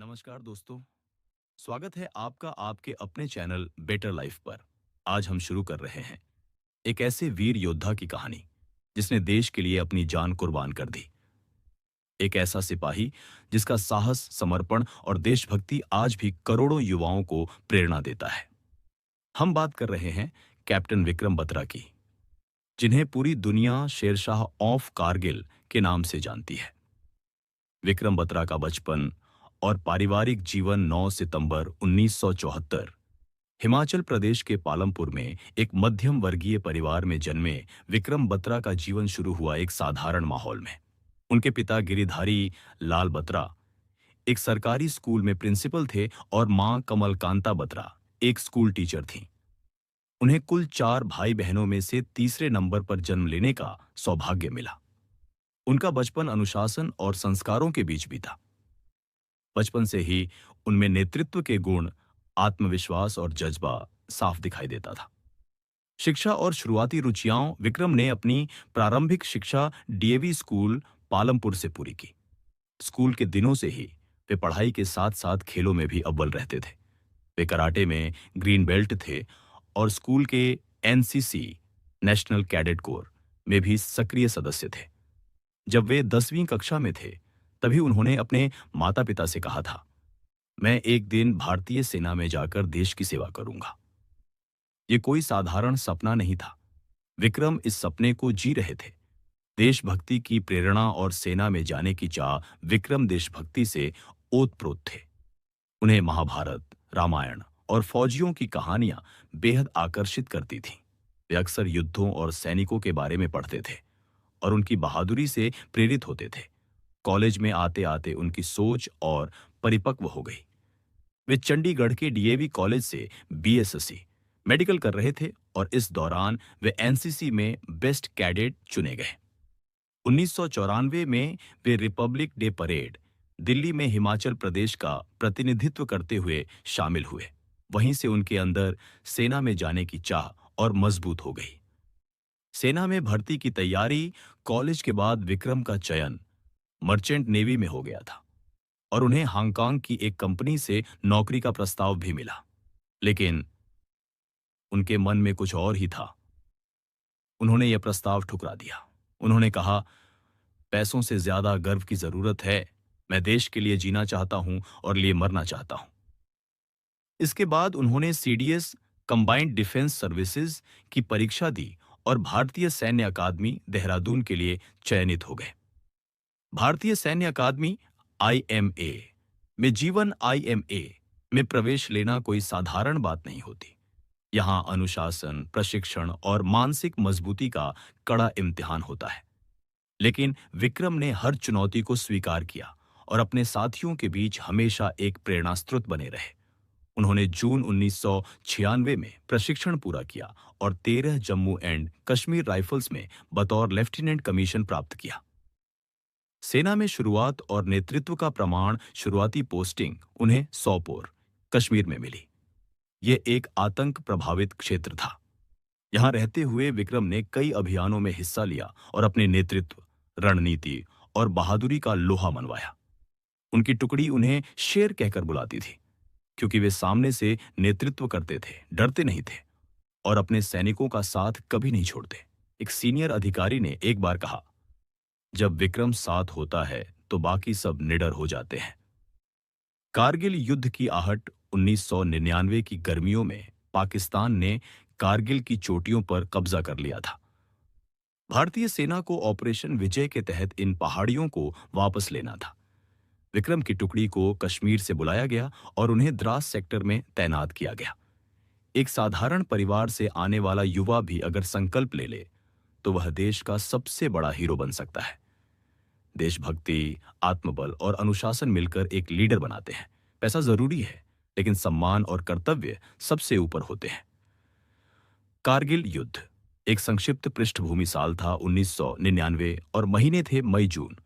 नमस्कार दोस्तों। स्वागत है आपका आपके अपने चैनल बेटर लाइफ पर। आज हम शुरू कर रहे हैं एक ऐसे वीर योद्धा की कहानी जिसने देश के लिए अपनी जान कुर्बान कर दी। एक ऐसा सिपाही जिसका साहस, समर्पण और देशभक्ति आज भी करोड़ों युवाओं को प्रेरणा देता है। हम बात कर रहे हैं कैप्टन विक्रम बत्रा की, जिन्हें पूरी दुनिया शेरशाह ऑफ कारगिल के नाम से जानती है। विक्रम बत्रा का बचपन और पारिवारिक जीवन 9 सितंबर 1974 हिमाचल प्रदेश के पालमपुर में एक मध्यम वर्गीय परिवार में जन्मे विक्रम बत्रा का जीवन शुरू हुआ एक साधारण माहौल में। उनके पिता गिरिधारी लाल बत्रा एक सरकारी स्कूल में प्रिंसिपल थे और मां कमलकांता बत्रा एक स्कूल टीचर थीं। उन्हें कुल 4 भाई बहनों में से तीसरे नंबर पर जन्म लेने का सौभाग्य मिला। उनका बचपन अनुशासन और संस्कारों के बीच बीता। बचपन से ही उनमें नेतृत्व के गुण, आत्मविश्वास और जज्बा साफ दिखाई देता था। शिक्षा और शुरुआती रुचियां विक्रम ने अपनी प्रारंभिक शिक्षा डीएवी स्कूल पालमपुर से पूरी की। स्कूल के दिनों से ही वे पढ़ाई के साथ साथ खेलों में भी अव्वल रहते थे। वे कराटे में ग्रीन बेल्ट थे और स्कूल के एनसीसी नेशनल कैडेट कोर में भी सक्रिय सदस्य थे। जब वे 10वीं कक्षा में थे तभी उन्होंने अपने माता पिता से कहा था, मैं एक दिन भारतीय सेना में जाकर देश की सेवा करूंगा। ये कोई साधारण सपना नहीं था। विक्रम इस सपने को जी रहे थे। देशभक्ति की प्रेरणा और सेना में जाने की चाह विक्रम देशभक्ति से ओतप्रोत थे। उन्हें महाभारत, रामायण और फौजियों की कहानियां बेहद आकर्षित करती थीं। वे अक्सर युद्धों और सैनिकों के बारे में पढ़ते थे और उनकी बहादुरी से प्रेरित होते थे। कॉलेज में आते आते उनकी सोच और परिपक्व हो गई। वे चंडीगढ़ के डीएवी कॉलेज से बीएसएससी मेडिकल कर रहे थे और इस दौरान वे एनसीसी में बेस्ट कैडेट चुने गए। 1994 में वे रिपब्लिक डे परेड दिल्ली में हिमाचल प्रदेश का प्रतिनिधित्व करते हुए शामिल हुए। वहीं से उनके अंदर सेना में जाने की चाह और मजबूत हो गई। सेना में भर्ती की तैयारी, कॉलेज के बाद विक्रम का चयन मर्चेंट नेवी में हो गया था और उन्हें हांगकांग की एक कंपनी से नौकरी का प्रस्ताव भी मिला। लेकिन उनके मन में कुछ और ही था। उन्होंने यह प्रस्ताव ठुकरा दिया। उन्होंने कहा, पैसों से ज्यादा गर्व की जरूरत है। मैं देश के लिए जीना चाहता हूं और लिए मरना चाहता हूं। इसके बाद उन्होंने सीडीएस कंबाइंड डिफेंस सर्विसेज की परीक्षा दी और भारतीय सैन्य अकादमी देहरादून के लिए चयनित हो गए। भारतीय सैन्य अकादमी आईएमए में जीवन आईएमए में प्रवेश लेना कोई साधारण बात नहीं होती। यहां अनुशासन, प्रशिक्षण और मानसिक मजबूती का कड़ा इम्तिहान होता है। लेकिन विक्रम ने हर चुनौती को स्वीकार किया और अपने साथियों के बीच हमेशा एक प्रेरणा स्रोत बने रहे। उन्होंने जून 1996 में प्रशिक्षण पूरा किया और 13 जम्मू एंड कश्मीर राइफल्स में बतौर लेफ्टिनेंट कमीशन प्राप्त किया। सेना में शुरुआत और नेतृत्व का प्रमाण शुरुआती पोस्टिंग उन्हें सोपोर, कश्मीर में मिली। यह एक आतंक प्रभावित क्षेत्र था। यहां रहते हुए विक्रम ने कई अभियानों में हिस्सा लिया और अपने नेतृत्व, रणनीति और बहादुरी का लोहा मनवाया। उनकी टुकड़ी उन्हें शेर कहकर बुलाती थी, क्योंकि वे सामने से नेतृत्व करते थे, डरते नहीं थे और अपने सैनिकों का साथ कभी नहीं छोड़ते। एक सीनियर अधिकारी ने एक बार कहा, जब विक्रम साथ होता है तो बाकी सब निडर हो जाते हैं। कारगिल युद्ध की आहट 1999 की गर्मियों में पाकिस्तान ने कारगिल की चोटियों पर कब्जा कर लिया था। भारतीय सेना को ऑपरेशन विजय के तहत इन पहाड़ियों को वापस लेना था। विक्रम की टुकड़ी को कश्मीर से बुलाया गया और उन्हें द्रास सेक्टर में तैनात किया गया। एक साधारण परिवार से आने वाला युवा भी अगर संकल्प ले ले तो वह देश का सबसे बड़ा हीरो बन सकता है। देशभक्ति, आत्मबल और अनुशासन मिलकर एक लीडर बनाते हैं। पैसा जरूरी है, लेकिन सम्मान और कर्तव्य सबसे ऊपर होते हैं। कारगिल युद्ध एक संक्षिप्त पृष्ठभूमि साल था 1999 और महीने थे मई-जून।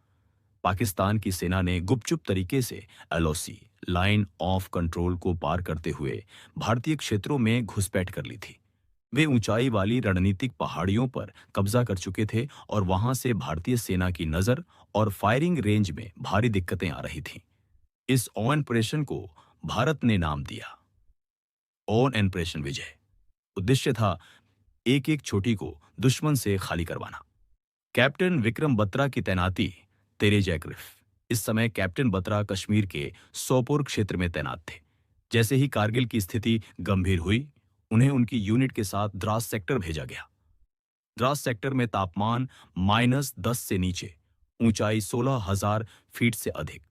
पाकिस्तान की सेना ने गुपचुप तरीके से एलओसी, लाइन ऑफ कंट्रोल को पार करते हुए भारतीय क्षेत्रों में घुसपैठ कर ली थी। वे ऊंचाई वाली रणनीतिक पहाड़ियों पर कब्जा कर चुके थे और वहां से भारतीय सेना की नजर और फायरिंग रेंज में भारी दिक्कतें आ रही थीं। इस ऑपरेशन को भारत ने नाम दिया ऑपरेशन विजय। उद्देश्य था एक एक छोटी को दुश्मन से खाली करवाना। कैप्टन विक्रम बत्रा की तैनाती तेरे जयग्रिफ। इस समय कैप्टन बत्रा कश्मीर के सोपोर क्षेत्र में तैनात थे। जैसे ही कारगिल की स्थिति गंभीर हुई, उन्हें उनकी यूनिट के साथ द्रास सेक्टर भेजा गया। द्रास सेक्टर में तापमान -10 से नीचे, ऊंचाई 16,000 फीट से अधिक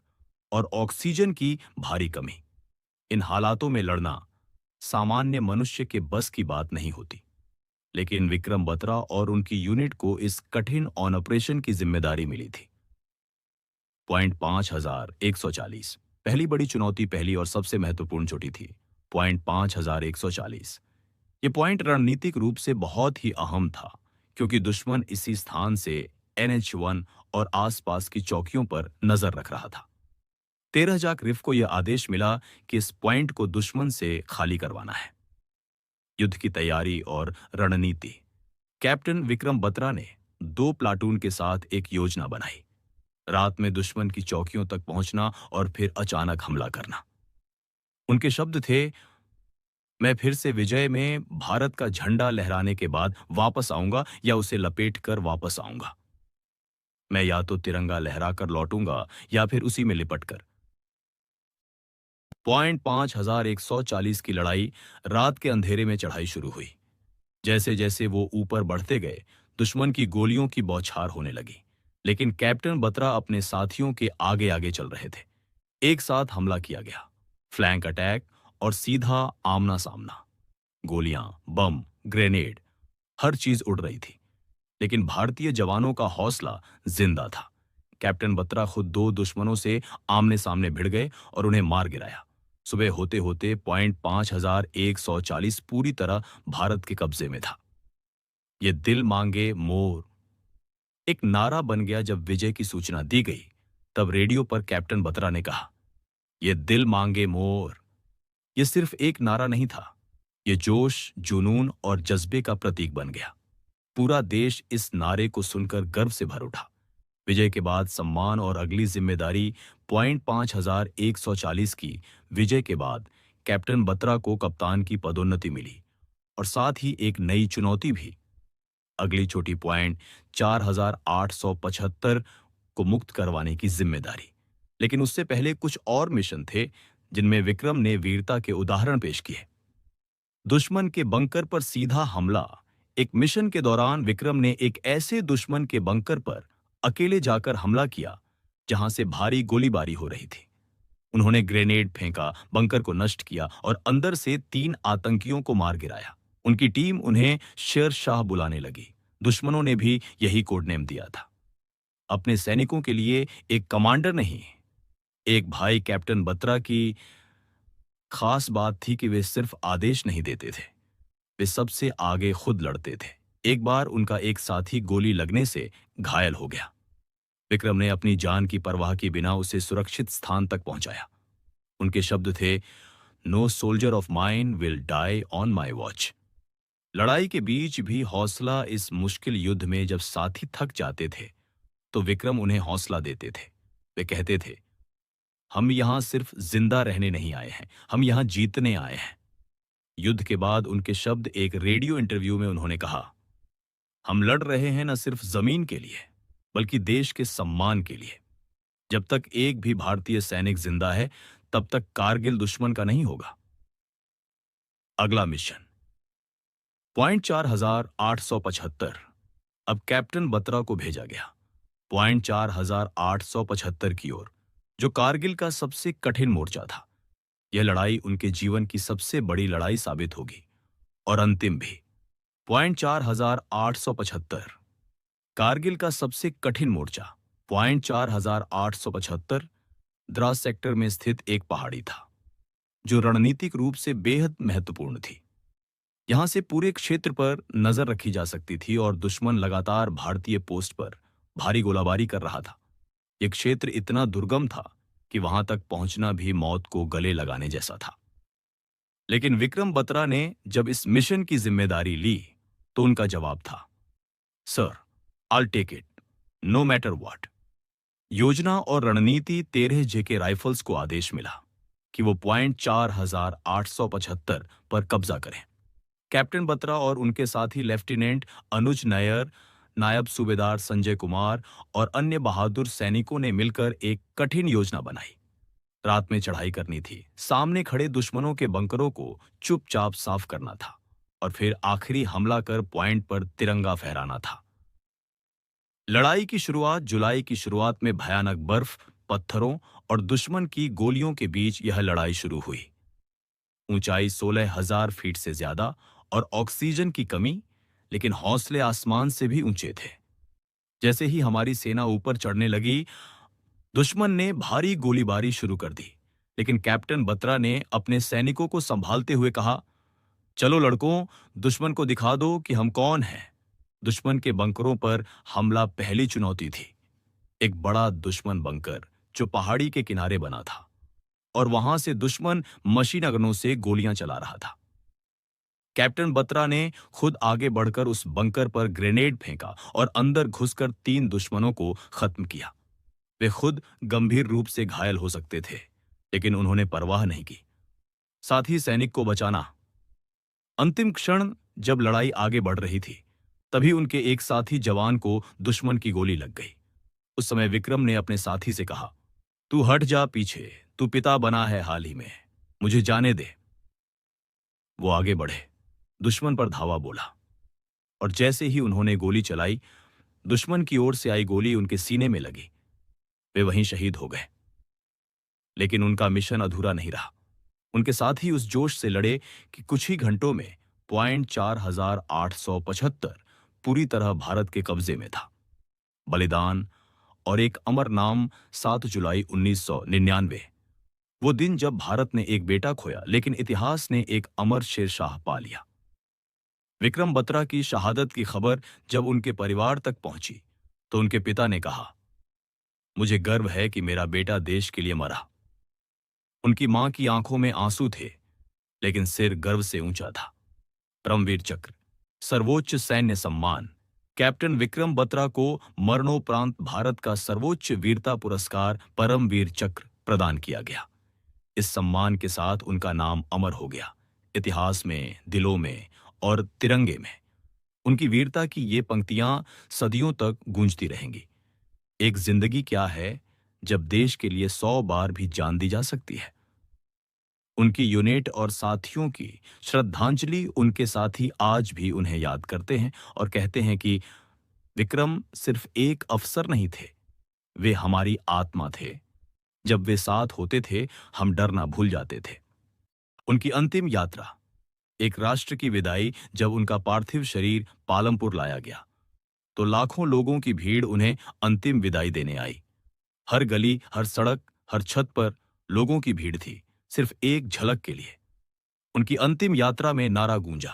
और ऑक्सीजन की भारी कमी। इन हालातों में लड़ना सामान्य मनुष्य के बस की बात नहीं होती। लेकिन विक्रम बत्रा और उनकी यूनिट को इस कठिन ऑपरेशन की जिम्मेदारी मिली थी। पॉइंट 5140 पहली बड़ी चुनौती, पहली और सबसे महत्वपूर्ण चोटी थी। पॉइंट 5140। ये पॉइंट रणनीतिक रूप से बहुत ही अहम था, क्योंकि दुश्मन इसी स्थान से NH-1 और आसपास की चौकियों पर नजर रख रहा था। 13 जाकरिफ को यह आदेश मिला कि इस पॉइंट को दुश्मन से खाली करवाना है। युद्ध की तैयारी और रणनीति। कैप्टन विक्रम बत्रा ने 2 प्लाटून के साथ एक योजना बनाई। रात में दुश्मन की चौकियों तक पहुंचना और फिर अचानक हमला करना। उनके शब्द थे, मैं फिर से विजय में भारत का झंडा लहराने के बाद वापस आऊंगा या उसे लपेट कर वापस आऊंगा। मैं या तो तिरंगा लहराकर लौटूंगा या फिर उसी में लिपट कर। पॉइंट 5140 की लड़ाई रात के अंधेरे में चढ़ाई शुरू हुई। जैसे जैसे वो ऊपर बढ़ते गए, दुश्मन की गोलियों की बौछार होने लगी। लेकिन कैप्टन बत्रा अपने साथियों के आगे आगे चल रहे थे। एक साथ हमला किया गया, फ्लैंक अटैक और सीधा आमना सामना। गोलियां, बम, ग्रेनेड, हर चीज उड़ रही थी। लेकिन भारतीय जवानों का हौसला जिंदा था। कैप्टन बत्रा खुद 2 दुश्मनों से आमने सामने भिड़ गए और उन्हें मार गिराया। सुबह होते होते पॉइंट 5140 पूरी तरह भारत के कब्जे में था। ये दिल मांगे मोर एक नारा बन गया। जब विजय की सूचना दी गई, तब रेडियो पर कैप्टन बत्रा ने कहा, यह दिल मांगे मोर। यह सिर्फ एक नारा नहीं था, यह जोश, जुनून और जज्बे का प्रतीक बन गया। पूरा देश इस नारे को सुनकर गर्व से भर उठा। विजय के बाद सम्मान और अगली जिम्मेदारी। पॉइंट 5140 की विजय के बाद कैप्टन बत्रा को कप्तान की पदोन्नति मिली और साथ ही एक नई चुनौती भी। अगली छोटी पॉइंट 4875 को मुक्त करवाने की जिम्मेदारी। लेकिन उससे पहले कुछ और मिशन थे जिनमें विक्रम ने वीरता के उदाहरण पेश किए। दुश्मन के बंकर पर सीधा हमला। एक मिशन के दौरान विक्रम ने एक ऐसे दुश्मन के बंकर पर अकेले जाकर हमला किया जहां से भारी गोलीबारी हो रही थी। उन्होंने ग्रेनेड फेंका, बंकर को नष्ट किया और अंदर से 3 आतंकियों को मार गिराया। उनकी टीम उन्हें शेरशाह बुलाने लगी। दुश्मनों ने भी यही कोड नेम दिया था। अपने सैनिकों के लिए एक कमांडर नहीं, एक भाई कैप्टन बत्रा की खास बात थी कि वे सिर्फ आदेश नहीं देते थे, वे सबसे आगे खुद लड़ते थे। एक बार उनका एक साथी गोली लगने से घायल हो गया। विक्रम ने अपनी जान की परवाह के बिना उसे सुरक्षित स्थान तक पहुंचाया। उनके शब्द थे, no soldier of mine will die on my watch. लड़ाई के बीच भी हौसला। इस मुश्किल युद्ध में जब साथी थक जाते थे, तो विक्रम उन्हें हौसला देते थे। वे कहते थे, हम यहां सिर्फ जिंदा रहने नहीं आए हैं, हम यहां जीतने आए हैं। युद्ध के बाद उनके शब्द एक रेडियो इंटरव्यू में उन्होंने कहा, हम लड़ रहे हैं न सिर्फ जमीन के लिए, बल्कि देश के सम्मान के लिए। जब तक एक भी भारतीय सैनिक जिंदा है, तब तक कारगिल दुश्मन का नहीं होगा। अगला मिशन। पॉइंट 4875। अब कैप्टन बत्रा को भेजा गया पॉइंट 4875 की ओर, जो कारगिल का सबसे कठिन मोर्चा था। यह लड़ाई उनके जीवन की सबसे बड़ी लड़ाई साबित होगी और अंतिम भी। पॉइंट 4875 कारगिल का सबसे कठिन मोर्चा। पॉइंट 4875 द्रास सेक्टर में स्थित एक पहाड़ी था, जो रणनीतिक रूप से बेहद महत्वपूर्ण थी। यहां से पूरे क्षेत्र पर नजर रखी जा सकती थी और दुश्मन लगातार भारतीय पोस्ट पर भारी गोलाबारी कर रहा था। यह क्षेत्र इतना दुर्गम था कि वहां तक पहुंचना भी मौत को गले लगाने जैसा था। लेकिन विक्रम बत्रा ने जब इस मिशन की जिम्मेदारी ली, तो उनका जवाब था, sir, I'll take it, no matter what। योजना और रणनीति 13 जेके राइफल्स को आदेश मिला कि वो पॉइंट 4875 पर कब्जा करें। कैप्टन बत्रा और उनके साथी लेफ्टिनेंट अनुज नायर, नायब सूबेदार संजय कुमार और अन्य बहादुर सैनिकों ने मिलकर एक कठिन योजना बनाई। रात में चढ़ाई करनी थी, सामने खड़े दुश्मनों के बंकरों को चुपचाप साफ करना था और फिर आखिरी हमला कर पॉइंट पर तिरंगा फहराना था। लड़ाई की शुरुआत जुलाई की शुरुआत में भयानक बर्फ, पत्थरों और दुश्मन की गोलियों के बीच यह लड़ाई शुरू हुई। ऊंचाई 16,000 फीट से ज्यादा और ऑक्सीजन की कमी, लेकिन हौसले आसमान से भी ऊंचे थे। जैसे ही हमारी सेना ऊपर चढ़ने लगी, दुश्मन ने भारी गोलीबारी शुरू कर दी, लेकिन कैप्टन बत्रा ने अपने सैनिकों को संभालते हुए कहा, चलो लड़कों, दुश्मन को दिखा दो कि हम कौन हैं। दुश्मन के बंकरों पर हमला पहली चुनौती थी। एक बड़ा दुश्मन बंकर जो पहाड़ी के किनारे बना था और वहां से दुश्मन मशीन गनों से गोलियां चला रहा था। कैप्टन बत्रा ने खुद आगे बढ़कर उस बंकर पर ग्रेनेड फेंका और अंदर घुसकर 3 दुश्मनों को खत्म किया। वे खुद गंभीर रूप से घायल हो सकते थे, लेकिन उन्होंने परवाह नहीं की। साथी सैनिक को बचाना। अंतिम क्षण जब लड़ाई आगे बढ़ रही थी, तभी उनके एक साथी जवान को दुश्मन की गोली लग गई। उस समय विक्रम ने अपने साथी से कहा, तू हट जा पीछे, तू पिता बना है हाल ही में, मुझे जाने दे। वो आगे बढ़े, दुश्मन पर धावा बोला और जैसे ही उन्होंने गोली चलाई, दुश्मन की ओर से आई गोली उनके सीने में लगी। वे वहीं शहीद हो गए। लेकिन उनका मिशन अधूरा नहीं रहा। उनके साथी उस जोश से लड़े कि कुछ ही घंटों में पॉइंट 4875 पूरी तरह भारत के कब्जे में था। बलिदान और एक अमर नाम। 7 जुलाई 1999, वो दिन जब भारत ने एक बेटा खोया, लेकिन इतिहास ने एक अमर शेरशाह पा लिया। विक्रम बत्रा की शहादत की खबर जब उनके परिवार तक पहुंची, तो उनके पिता ने कहा, मुझे गर्व है कि मेरा बेटा देश के लिए मरा। उनकी मां की आंखों में आंसू थे, लेकिन सिर गर्व से ऊंचा था। परमवीर चक्र, सर्वोच्च सैन्य सम्मान। कैप्टन विक्रम बत्रा को मरणोपरांत भारत का सर्वोच्च वीरता पुरस्कार परमवीर चक्र प्रदान किया गया। इस सम्मान के साथ उनका नाम अमर हो गया, इतिहास में, दिलों में और तिरंगे में। उनकी वीरता की ये पंक्तियां सदियों तक गूंजती रहेंगी। एक जिंदगी क्या है जब देश के लिए 100 बार भी जान दी जा सकती है। उनकी यूनिट और साथियों की श्रद्धांजलि। उनके साथी आज भी उन्हें याद करते हैं और कहते हैं कि विक्रम सिर्फ एक अफसर नहीं थे, वे हमारी आत्मा थे। जब वे साथ होते थे, हम डरना भूल जाते थे। उनकी अंतिम यात्रा, एक राष्ट्र की विदाई। जब उनका पार्थिव शरीर पालमपुर लाया गया, तो लाखों लोगों की भीड़ उन्हें अंतिम विदाई देने आई। हर गली, हर सड़क, हर छत पर लोगों की भीड़ थी, सिर्फ एक झलक के लिए। उनकी अंतिम यात्रा में नारा गूंजा,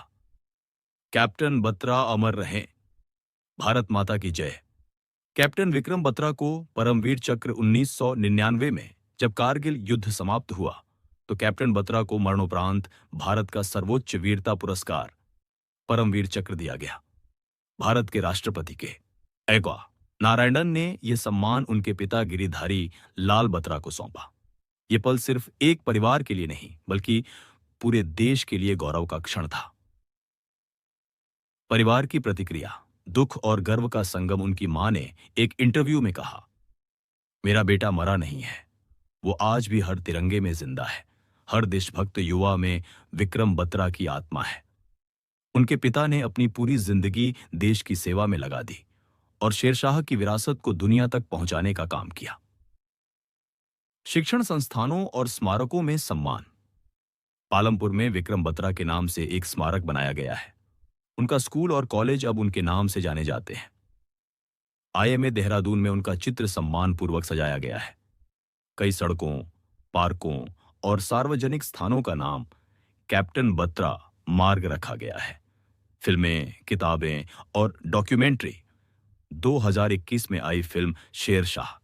कैप्टन बत्रा अमर रहें, भारत माता की जय। कैप्टन विक्रम बत्रा को परमवीर चक्र 1999 में जब कारगिल युद्ध समाप्त हुआ, तो कैप्टन बत्रा को मरणोपरांत भारत का सर्वोच्च वीरता पुरस्कार परमवीर चक्र दिया गया। भारत के राष्ट्रपति के एगवा नारायणन ने यह सम्मान उनके पिता गिरिधारी लाल बत्रा को सौंपा। ये पल सिर्फ एक परिवार के लिए नहीं, बल्कि पूरे देश के लिए गौरव का क्षण था। परिवार की प्रतिक्रिया, दुख और गर्व का संगम। उनकी मां ने एक इंटरव्यू में कहा, मेरा बेटा मरा नहीं है, वो आज भी हर तिरंगे में जिंदा है। हर देशभक्त युवा में विक्रम बत्रा की आत्मा है। उनके पिता ने अपनी पूरी जिंदगी देश की सेवा में लगा दी और शेरशाह की विरासत को दुनिया तक पहुंचाने का काम किया। शिक्षण संस्थानों और स्मारकों में सम्मान। पालमपुर में विक्रम बत्रा के नाम से एक स्मारक बनाया गया है। उनका स्कूल और कॉलेज अब उनके नाम से जाने जाते हैं। आईएमए देहरादून में उनका चित्र सम्मान पूर्वक सजाया गया है। कई सड़कों, पार्कों और सार्वजनिक स्थानों का नाम कैप्टन बत्रा मार्ग रखा गया है। फिल्में, किताबें और डॉक्यूमेंट्री। 2021 में आई फिल्म शेरशाह,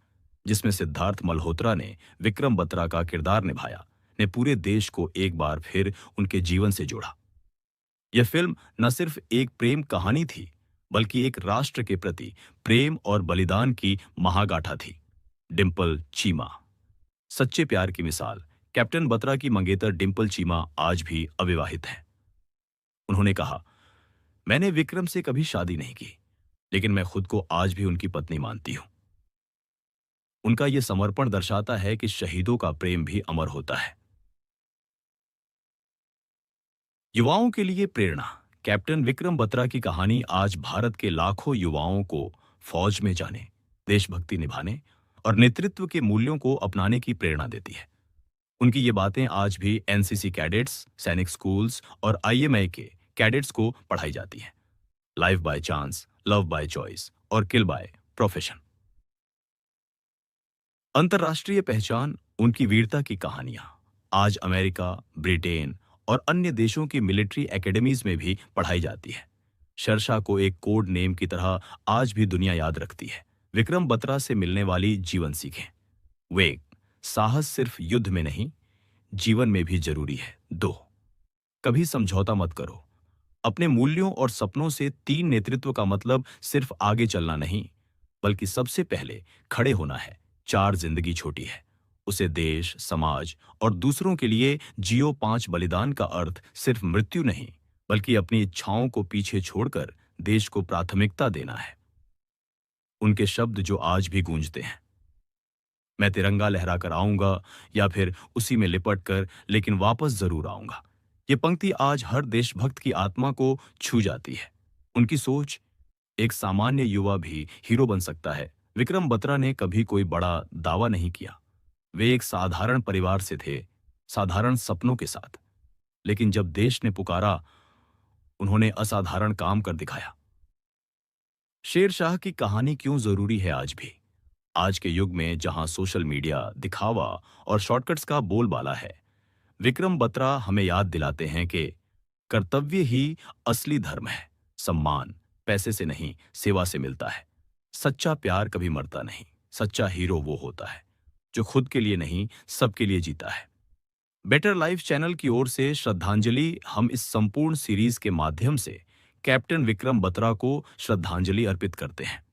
जिसमें सिद्धार्थ मल्होत्रा ने विक्रम बत्रा का किरदार निभाया, ने पूरे देश को एक बार फिर उनके जीवन से जोड़ा। यह फिल्म न सिर्फ एक प्रेम कहानी थी, बल्कि एक राष्ट्र के प्रति प्रेम और बलिदान की महागाथा थी। डिंपल चीमा। सच्चे प्यार की मिसाल। कैप्टन बत्रा की मंगेतर डिंपल चीमा आज भी अविवाहित हैं। उन्होंने कहा, मैंने विक्रम से कभी शादी नहीं की, लेकिन मैं खुद को आज भी उनकी पत्नी मानती हूं। उनका यह समर्पण दर्शाता है कि शहीदों का प्रेम भी अमर होता है। युवाओं के लिए प्रेरणा। कैप्टन विक्रम बत्रा की कहानी आज भारत के लाखों युवाओं को फौज में जाने, देशभक्ति निभाने और नेतृत्व के मूल्यों को अपनाने की प्रेरणा देती है। उनकी ये बातें आज भी एनसीसी कैडेट्स, सैनिक स्कूल्स और आईएमए के कैडेट्स को पढ़ाई जाती हैं। Life by chance, love by choice और किल बाय प्रोफेशन। अंतर्राष्ट्रीय पहचान। उनकी वीरता की कहानियां आज अमेरिका, ब्रिटेन और अन्य देशों की मिलिट्री एकेडमीज में भी पढ़ाई जाती है। शर्षा को एक कोड नेम की तरह आज भी दुनिया याद रखती है। विक्रम बत्रा से मिलने वाली जीवन सीखें। वेग। साहस सिर्फ युद्ध में नहीं, जीवन में भी जरूरी है। 2, कभी समझौता मत करो। अपने मूल्यों और सपनों से। 3, नेतृत्व का मतलब सिर्फ आगे चलना नहीं, बल्कि सबसे पहले खड़े होना है। 4, जिंदगी छोटी है, उसे देश, समाज और दूसरों के लिए जियो। 5, बलिदान का अर्थ सिर्फ मृत्यु नहीं, बल्कि अपनी इच्छाओं को पीछे छोड़कर देश को प्राथमिकता देना है। उनके शब्द जो आज भी गूंजते हैं, मैं तिरंगा लहरा कर आऊंगा या फिर उसी में लिपट कर, लेकिन वापस जरूर आऊंगा। ये पंक्ति आज हर देशभक्त की आत्मा को छू जाती है। उनकी सोच। एक सामान्य युवा भी हीरो बन सकता है। विक्रम बत्रा ने कभी कोई बड़ा दावा नहीं किया। वे एक साधारण परिवार से थे, साधारण सपनों के साथ। लेकिन जब देश ने पुकारा, उन्होंने असाधारण काम कर दिखाया। शेर शाह की कहानी क्यों जरूरी है आज भी? आज के युग में जहां सोशल मीडिया, दिखावा और शॉर्टकट्स का बोलबाला है, विक्रम बत्रा हमें याद दिलाते हैं कि कर्तव्य ही असली धर्म है। सम्मान पैसे से नहीं, सेवा से मिलता है। सच्चा प्यार कभी मरता नहीं। सच्चा हीरो वो होता है जो खुद के लिए नहीं, सबके लिए जीता है। बेटर लाइफ चैनल की ओर से श्रद्धांजलि। हम इस संपूर्ण सीरीज के माध्यम से कैप्टन विक्रम बत्रा को श्रद्धांजलि अर्पित करते हैं।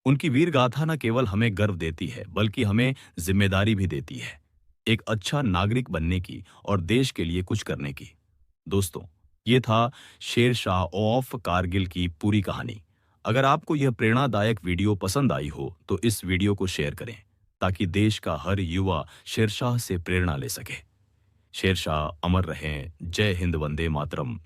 उनकी वीर गाथा न केवल हमें गर्व देती है, बल्कि हमें जिम्मेदारी भी देती है, एक अच्छा नागरिक बनने की और देश के लिए कुछ करने की। दोस्तों, ये था शेर शाह ऑफ कारगिल की पूरी कहानी। अगर आपको यह प्रेरणादायक वीडियो पसंद आई हो तो इस वीडियो को शेयर करें, ताकि देश का हर युवा शेरशाह से प्रेरणा ले सके। शेरशाह अमर रहें। जय हिंद, वंदे मातरम।